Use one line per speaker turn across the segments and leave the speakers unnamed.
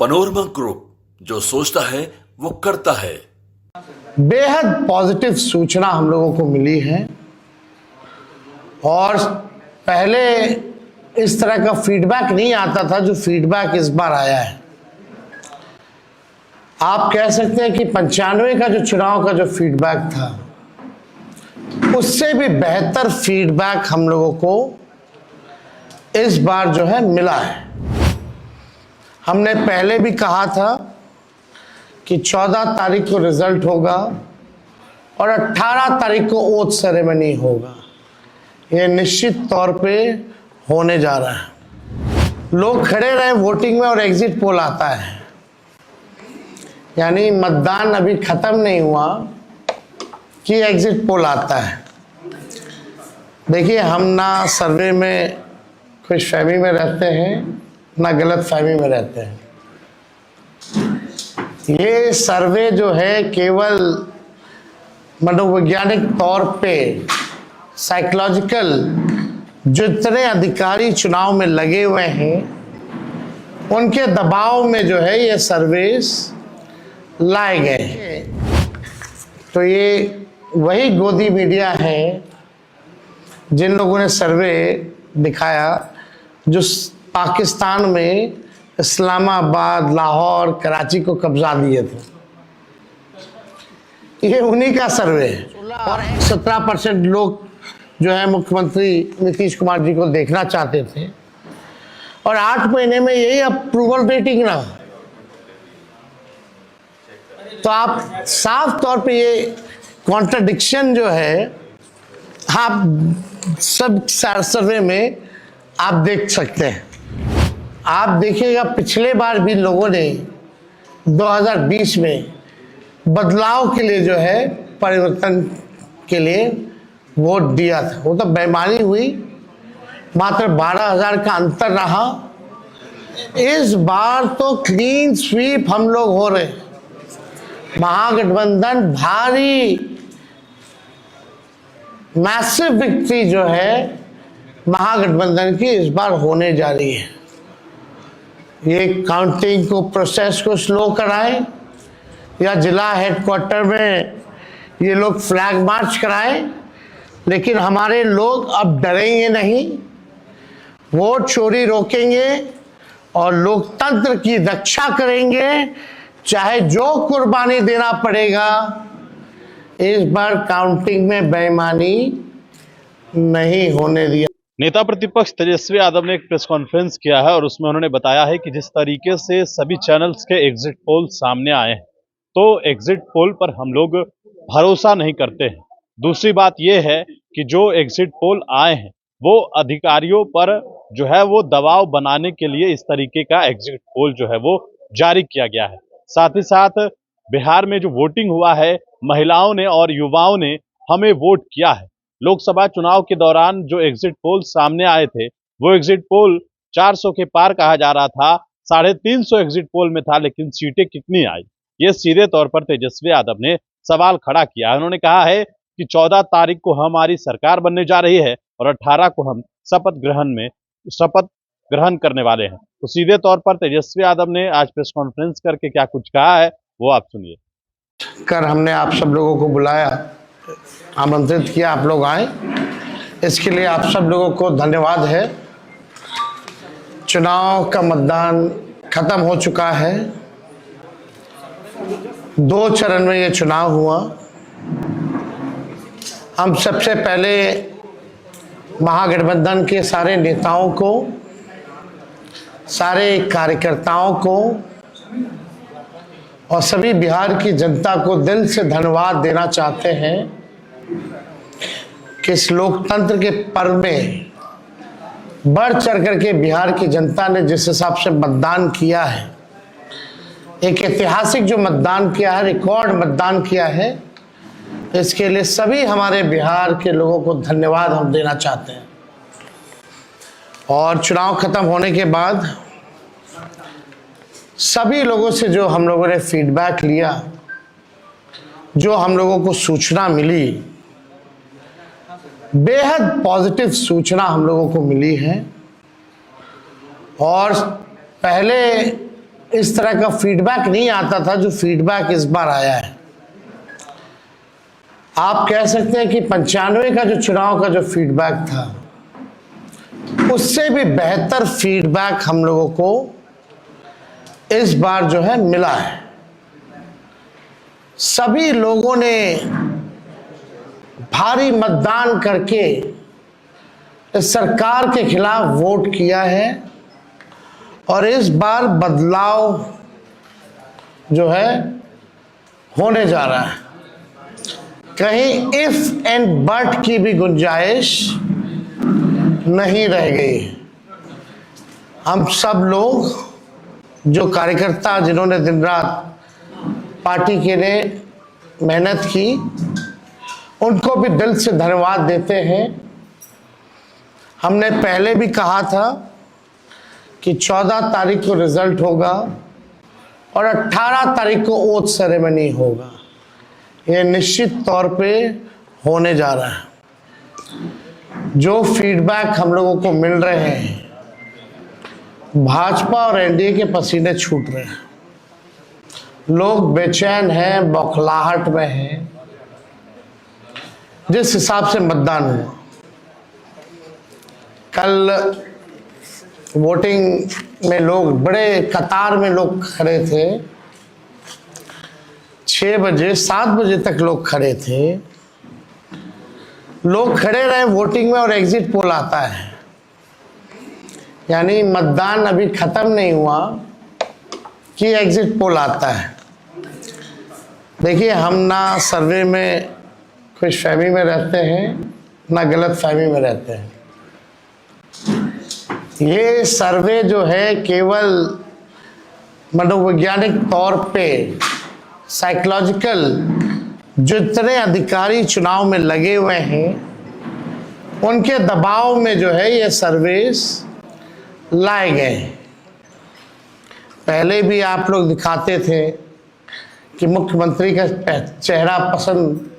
Panorama group, जो सोचता है वो करता है।
बेहद पॉजिटिव सूचना हम लोगों को मिली है और पहले इस तरह का फीडबैक नहीं आता था जो फीडबैक इस बार आया है। आप कह सकते हैं कि 95 का जो चुनाव का जो फीडबैक था उससे भी बेहतर फीडबैक हम लोगों को इस बार जो है मिला है। हमने पहले भी कहा था कि 14 तारीख को रिजल्ट होगा और 18 तारीख को ओथ सेरेमनी होगा। ये निश्चित तौर पे होने जा रहा है। लोग खड़े रहे वोटिंग में और एग्जिट पोल आता है, यानी मतदान अभी खत्म नहीं हुआ कि एग्जिट पोल आता है। देखिए, हम ना सर्वे में खुश फहमी में रहते हैं ना गलत फहमी में रहते हैं। ये सर्वे जो है केवल मनोवैज्ञानिक तौर पे साइकोलॉजिकल जितने अधिकारी चुनाव में लगे हुए हैं उनके दबाव में जो है ये सर्वेस लाए गए हैं। तो ये वही गोदी मीडिया है जिन लोगों ने सर्वे दिखाया जो पाकिस्तान में इस्लामाबाद, लाहौर, कराची को कब्जा दिए थे। ये उन्हीं का सर्वे है। और 17% लोग जो है मुख्यमंत्री नीतीश कुमार जी को देखना चाहते थे और 8 महीने में यही अप्रूवल रेटिंग ना। तो आप साफ तौर पे ये कॉन्ट्रडिक्शन जो है आप सब सर्वे में आप देख सकते हैं। आप देखिएगा पिछले बार भी लोगों ने 2020 में बदलाव के लिए जो है परिवर्तन के लिए वोट दिया था। वो तो बेईमानी हुई, मात्र 12,000 का अंतर रहा। इस बार तो क्लीन स्वीप हम लोग हो रहे हैं। महागठबंधन भारी मैसिव विक्ट्री जो है महागठबंधन की इस बार होने जा रही है। ये काउंटिंग को प्रोसेस को स्लो कराएं या जिला हेडक्वार्टर में ये लोग फ्लैग मार्च कराएं, लेकिन हमारे लोग अब डरेंगे नहीं, वोट चोरी रोकेंगे और लोकतंत्र की रक्षा करेंगे, चाहे जो कुर्बानी देना पड़ेगा। इस बार काउंटिंग में बेईमानी नहीं होने दिया।
नेता प्रतिपक्ष तेजस्वी यादव ने एक प्रेस कॉन्फ्रेंस किया है और उसमें उन्होंने बताया है कि जिस तरीके से सभी चैनल्स के एग्जिट पोल सामने आए हैं तो एग्जिट पोल पर हम लोग भरोसा नहीं करते हैं। दूसरी बात यह है कि जो एग्जिट पोल आए हैं वो अधिकारियों पर जो है वो दबाव बनाने के लिए इस तरीके का एग्जिट पोल जो है वो जारी किया गया है। साथ ही साथ बिहार में जो वोटिंग हुआ है, महिलाओं ने और युवाओं ने हमें वोट किया है। लोकसभा चुनाव के दौरान जो एग्जिट पोल सामने आए थे वो एग्जिट पोल 400 के पार कहा जा रहा था, 350 एग्जिट पोल में था, लेकिन सीटें कितनी आई ये सीधे तौर पर तेजस्वी यादव ने सवाल खड़ा किया। उन्होंने कहा है कि 14 तारीख को हमारी सरकार बनने जा रही है और 18 को हम शपथ ग्रहण करने वाले हैं। तो सीधे तौर पर तेजस्वी यादव ने आज प्रेस कॉन्फ्रेंस करके क्या कुछ कहा है वो आप सुनिए।
कर हमने आप सब लोगों को बुलाया, आमंत्रित किया, आप लोग आए, इसके लिए आप सब लोगों को धन्यवाद है। चुनाव का मतदान खत्म हो चुका है। 2 चरण में ये चुनाव हुआ। हम सबसे पहले महागठबंधन के सारे नेताओं को, सारे कार्यकर्ताओं को और सभी बिहार की जनता को दिल से धन्यवाद देना चाहते हैं कि इस लोकतंत्र के पर्व में बढ़ चढ़ करके बिहार की जनता ने जिस हिसाब से मतदान किया है, एक ऐतिहासिक जो मतदान किया है, रिकॉर्ड मतदान किया है, इसके लिए सभी हमारे बिहार के लोगों को धन्यवाद हम देना चाहते हैं। और चुनाव खत्म होने के बाद सभी लोगों से जो हम लोगों ने फीडबैक लिया, जो हम लोगों को सूचना मिली, बेहद पॉजिटिव सूचना हम लोगों को मिली है। और पहले इस तरह का फीडबैक नहीं आता था जो फीडबैक इस बार आया है। आप कह सकते हैं कि 95 का जो चुनाव का जो फीडबैक था उससे भी बेहतर फीडबैक हम लोगों को इस बार जो है मिला है। सभी लोगों ने भारी मतदान करके इस सरकार के खिलाफ वोट किया है और इस बार बदलाव जो है होने जा रहा है। कहीं इफ एंड बट की भी गुंजाइश नहीं रह गई। हम सब लोग जो कार्यकर्ता जिन्होंने दिन रात पार्टी के लिए मेहनत की उनको भी दिल से धन्यवाद देते हैं। हमने पहले भी कहा था कि 14 तारीख को रिजल्ट होगा और 18 तारीख को ओथ सेरेमनी होगा। ये निश्चित तौर पे होने जा रहा है। जो फीडबैक हम लोगों को मिल रहे हैं, भाजपा और एनडीए के पसीने छूट रहे हैं। लोग बेचैन हैं, बौखलाहट में हैं। जिस हिसाब से मतदान हुआ, कल वोटिंग में लोग बड़े कतार में लोग खड़े थे। 6 बजे 7 बजे तक लोग खड़े थे। लोग खड़े रहे वोटिंग में और एग्जिट पोल आता है, यानी मतदान अभी खत्म नहीं हुआ कि एग्जिट पोल आता है। देखिए, हम ना सर्वे में खुश फहमी में रहते हैं ना गलत फहमी में रहते हैं। ये सर्वे जो है केवल मनोवैज्ञानिक तौर पे साइकोलॉजिकल, जितने अधिकारी चुनाव में लगे हुए हैं उनके दबाव में जो है ये सर्वेस लाए गए। पहले भी आप लोग दिखाते थे कि मुख्यमंत्री का चेहरा पसंद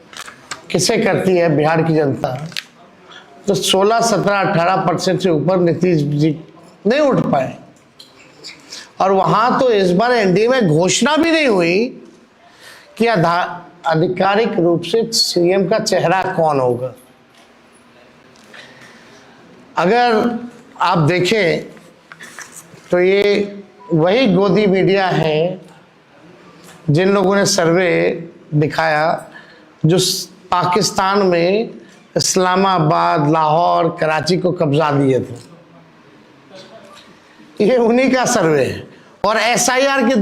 किसे करती है बिहार की जनता, तो 16, 17, 18% से ऊपर नीतीश जी नहीं उठ पाए। और वहां तो इस बार एनडीए में घोषणा भी नहीं हुई कि आधिकारिक रूप से सीएम का चेहरा कौन होगा। अगर आप देखें तो ये वही गोदी मीडिया है जिन लोगों ने सर्वे दिखाया जो पाकिस्तान में इस्लामाबाद, लाहौर, कराची को कब्जा दिए थे। ये उन्हीं का सर्वे है। और एसआईआर के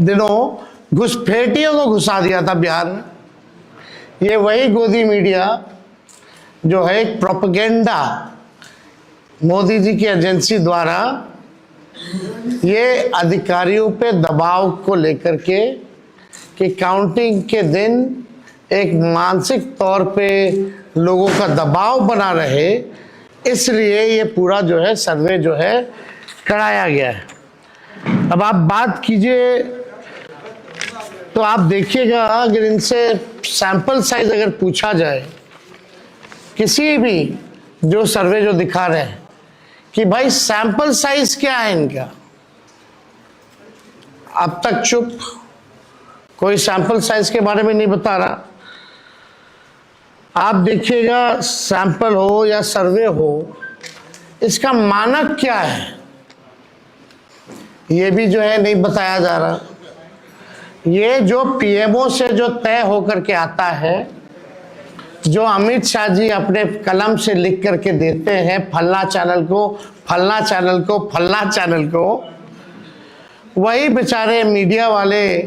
दिनों घुसपैठियों को घुसा दिया था बिहार में। ये वही गोदी मीडिया जो है एक प्रोपेगेंडा मोदी जी की एजेंसी द्वारा ये अधिकारियों पे दबाव को लेकर के कि काउंटिंग के दिन एक मानसिक तौर पे लोगों का दबाव बना रहे, इसलिए ये पूरा जो है सर्वे जो है कराया गया है। अब आप बात कीजिए तो आप देखिएगा, अगर इनसे सैंपल साइज अगर पूछा जाए, किसी भी जो सर्वे जो दिखा रहे हैं कि भाई सैंपल साइज क्या है इनका, अब तक चुप, कोई सैंपल साइज के बारे में नहीं बता रहा। आप देखिएगा, सैंपल हो या सर्वे हो, इसका मानक क्या है ये भी जो है नहीं बताया जा रहा। ये जो पीएमओ से जो तय होकर के आता है, जो अमित शाह जी अपने कलम से लिख करके देते हैं फलना चैनल को, फलना चैनल को, फलना चैनल को, वही बेचारे मीडिया वाले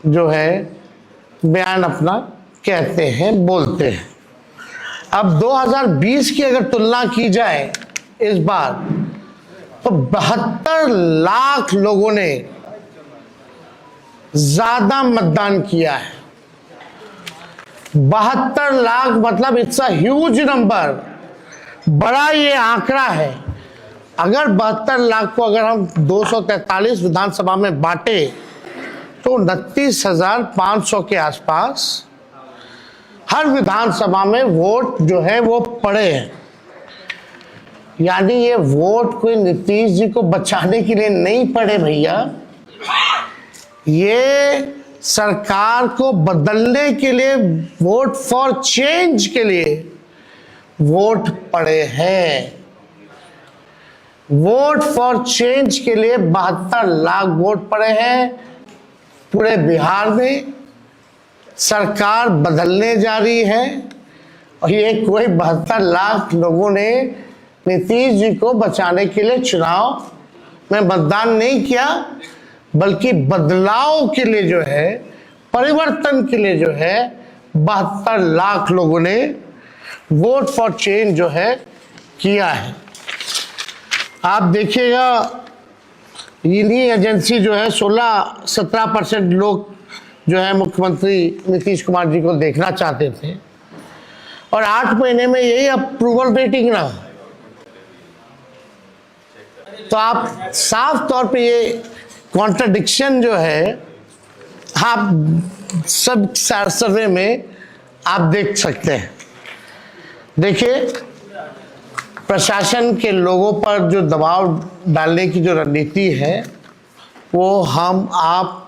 जो है बयान अपना कहते हैं, बोलते हैं। अब 2020 की अगर तुलना की जाए इस बार, तो 72 लाख लोगों ने ज्यादा मतदान किया है। 72 लाख मतलब इट्स अ ह्यूज नंबर, बड़ा ये आंकड़ा है। अगर 72 लाख को अगर हम 243 विधानसभा में बांटे तो 29,500 के आसपास हर विधानसभा में वोट जो है वो पड़े हैं। यानी ये वोट कोई नीतीश जी को बचाने के लिए नहीं पड़े भैया, ये सरकार को बदलने के लिए, वोट फॉर चेंज के लिए वोट पड़े हैं। वोट फॉर चेंज के लिए 72 लाख वोट पड़े हैं पूरे बिहार में। सरकार बदलने जा रही है और ये कोई 72 लाख लोगों ने नीतीश जी को बचाने के लिए चुनाव में मतदान नहीं किया, बल्कि बदलाव के लिए जो है, परिवर्तन के लिए जो है 72 लाख लोगों ने वोट फॉर चेंज जो है किया है। आप देखिएगा इन्हीं एजेंसी जो है 16-17% लोग जो है मुख्यमंत्री नीतीश कुमार जी को देखना चाहते थे और 8 महीने में यही अप्रूवल रेटिंग रहा। तो आप साफ तौर पे ये कॉन्ट्रडिक्शन जो है आप सब सर्वे में आप देख सकते हैं। देखिए, प्रशासन के लोगों पर जो दबाव डालने की जो रणनीति है वो हम आप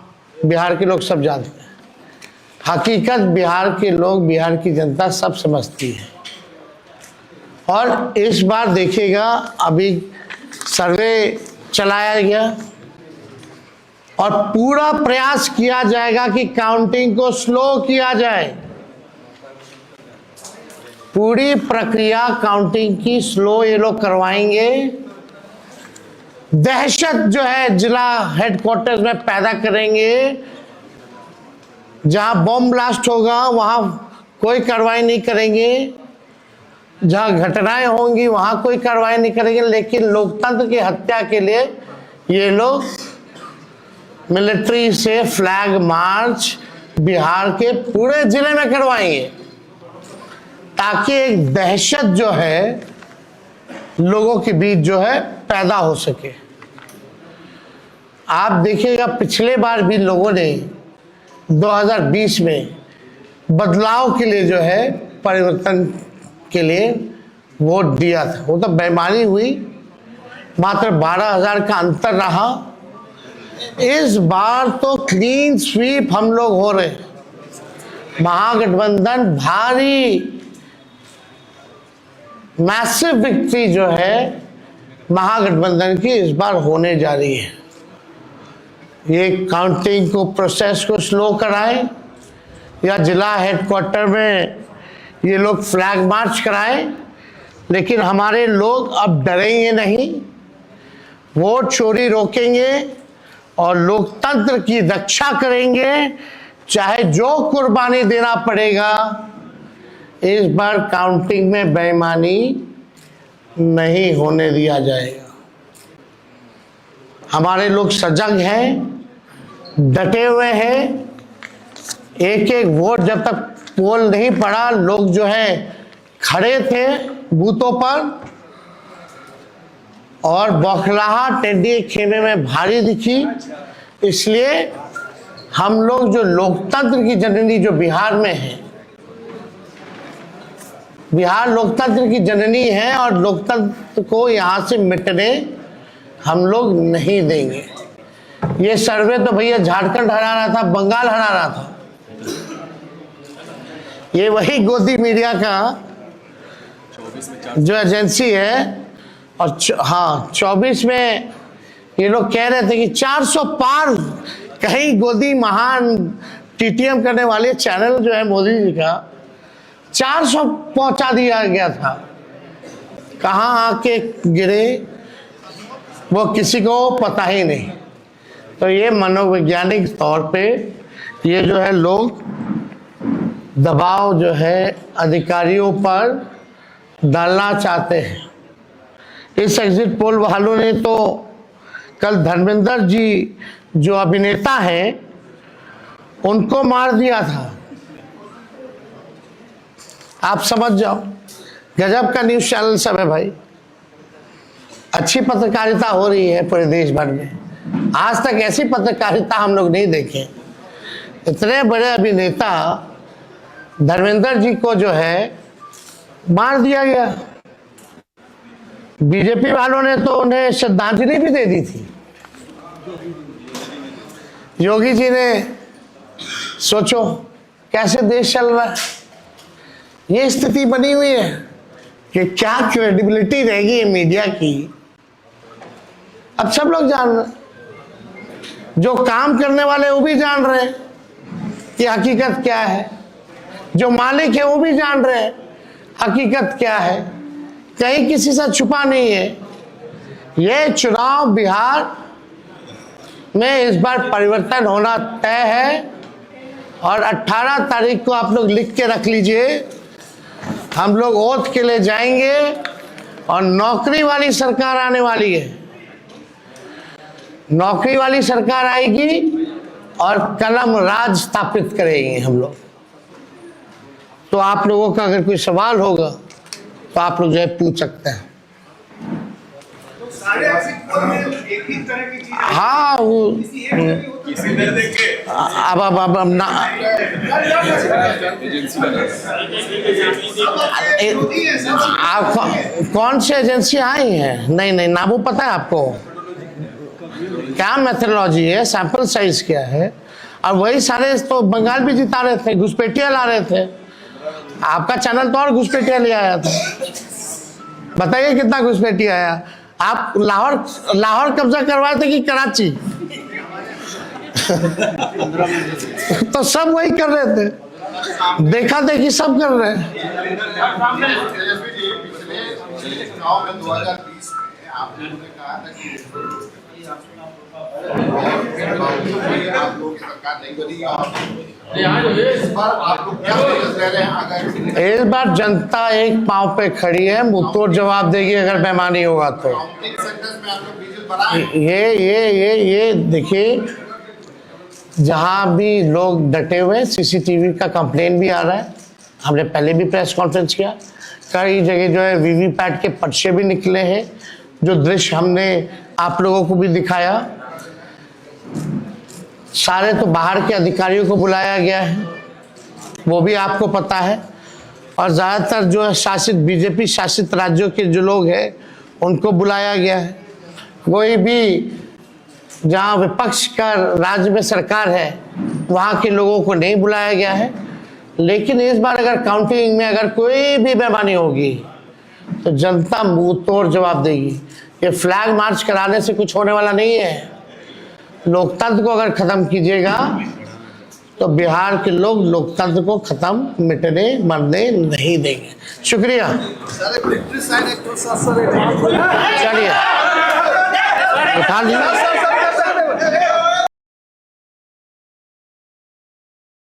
बिहार के लोग सब जानते हैं। हकीकत बिहार के लोग, बिहार की जनता सब समझती है। और इस बार देखिएगा, अभी सर्वे चलाया गया और पूरा प्रयास किया जाएगा कि काउंटिंग को स्लो किया जाए। पूरी प्रक्रिया काउंटिंग की स्लो ये लोग करवाएंगे। दहशत जो है जिला हेडक्वार्टर्स में पैदा करेंगे। जहां बॉम्ब ब्लास्ट होगा वहां कोई कार्रवाई नहीं करेंगे, जहां घटनाएं होंगी वहां कोई कार्रवाई नहीं करेंगे। लेकिन लोकतंत्र की हत्या के लिए ये लोग मिलिट्री से फ्लैग मार्च बिहार के पूरे जिले में करवाएंगे, ताकि एक दहशत जो है लोगों के बीच जो है पैदा हो सके। आप देखिएगा, पिछले बार भी लोगों ने 2020 में बदलाव के लिए जो है, परिवर्तन के लिए वोट दिया था। वो तो बेईमानी हुई, मात्र 12,000 का अंतर रहा। इस बार तो क्लीन स्वीप हम लोग हो रहे हैं। महागठबंधन भारी मैसिव विक्ट्री जो है महागठबंधन की इस बार होने जा रही है। ये काउंटिंग को, प्रोसेस को स्लो कराएं या जिला हेडक्वार्टर में ये लोग फ्लैग मार्च कराएं, लेकिन हमारे लोग अब डरेंगे नहीं। वोट चोरी रोकेंगे और लोकतंत्र की रक्षा करेंगे, चाहे जो कुर्बानी देना पड़ेगा। इस बार काउंटिंग में बेईमानी नहीं होने दिया जाएगा। हमारे लोग सजग हैं, डटे हुए हैं। एक एक वोट जब तक पोल नहीं पड़ा, लोग जो है खड़े थे बूथों पर और बौखलाहट टेढ़ी खेमे में भारी दिखी। इसलिए हम लोग जो लोकतंत्र की जननी जो बिहार में है, बिहार लोकतंत्र की जननी है और लोकतंत्र को यहाँ से मिटने हम लोग नहीं देंगे। ये सर्वे तो भैया झारखंड हरा रहा था, बंगाल हरा रहा था। ये वही गोदी मीडिया का जो एजेंसी है। और हाँ, 24 में ये लोग कह रहे थे कि 400 पार, कहीं गोदी महान टीटीएम करने वाले चैनल जो है मोदी जी का 400 पहुंचा दिया गया था। कहाँ आके गिरे वो किसी को पता ही नहीं। तो ये मनोवैज्ञानिक तौर पे ये जो है लोग दबाव जो है अधिकारियों पर डालना चाहते हैं। इस एग्जिट पोल वालों ने तो कल धर्मेंद्र जी जो अभिनेता हैं उनको मार दिया था। आप समझ जाओ, गजब का न्यूज़ चैनल सब है भाई। अच्छी पत्रकारिता हो रही है पूरे देश भर में। आज तक ऐसी पत्रकारिता हम लोग नहीं देखे। इतने बड़े अभिनेता धर्मेंद्र जी को जो है मार दिया गया। बीजेपी वालों ने तो उन्हें श्रद्धांजलि भी दे दी थी। योगी जी ने, सोचो कैसे देश चल रहा है, ये स्थिति बनी हुई है कि क्या क्रेडिबिलिटी रहेगी मीडिया की। अब सब लोग जान रहे हैं, जो काम करने वाले वो भी जान रहे हैं कि हकीकत क्या है, जो मालिक है वो भी जान रहे हैं हकीकत क्या है, कहीं किसी से छुपा नहीं है। ये चुनाव बिहार में इस बार परिवर्तन होना तय है और 18 तारीख को आप लोग लिख के रख लीजिए, हम लोग ओथ के लिए जाएंगे और नौकरी वाली सरकार आने वाली है। नौकरी वाली सरकार आएगी और कलम राज स्थापित करेंगे हम लोग। तो आप लोगों का अगर कोई सवाल होगा तो आप लोग जो है पूछ सकते हैं। हाँ वो अब ना आप कौन सी एजेंसी आई है? नहीं ना, वो पता है आपको क्या मेथोडोलॉजी है, सैंपल साइज क्या है, और वही सारे तो बंगाल भी जिता रहे थे, घुसपैठिया ला रहे थे। आपका चैनल तो और घुसपैठिया ले आया था। बताइए कितना घुसपैठिया आया। आप लाहौर कब्जा करवाए थे कि कराची? तो सब वही कर रहे थे, देखा देखी सब कर रहे हैं। इस बार जनता एक पांव पे खड़ी है, मुंहतोड़ जवाब देगी अगर बेईमानी होगा तो। ये देखिए, जहां भी लोग डटे हुए, सीसीटीवी का कंप्लेन भी आ रहा है। हमने पहले भी प्रेस कॉन्फ्रेंस किया, कई जगह जो है वीवीपैट के पर्चे भी निकले हैं, जो दृश्य हमने आप लोगों को भी दिखाया। सारे तो बाहर के अधिकारियों को बुलाया गया है, वो भी आपको पता है। और ज़्यादातर जो है शासित बीजेपी शासित राज्यों के जो लोग हैं उनको बुलाया गया है। कोई भी जहाँ विपक्ष का राज्य में सरकार है वहाँ के लोगों को नहीं बुलाया गया है। लेकिन इस बार अगर काउंटिंग में अगर कोई भी बेईमानी होगी तो जनता मुंह तोड़ जवाब देगी। ये फ्लैग मार्च कराने से कुछ होने वाला नहीं है। लोकतंत्र को अगर खत्म कीजिएगा तो बिहार के लोग लोकतंत्र को खत्म मिटने मरने नहीं देंगे। शुक्रिया। चलिए उठा लीजिए।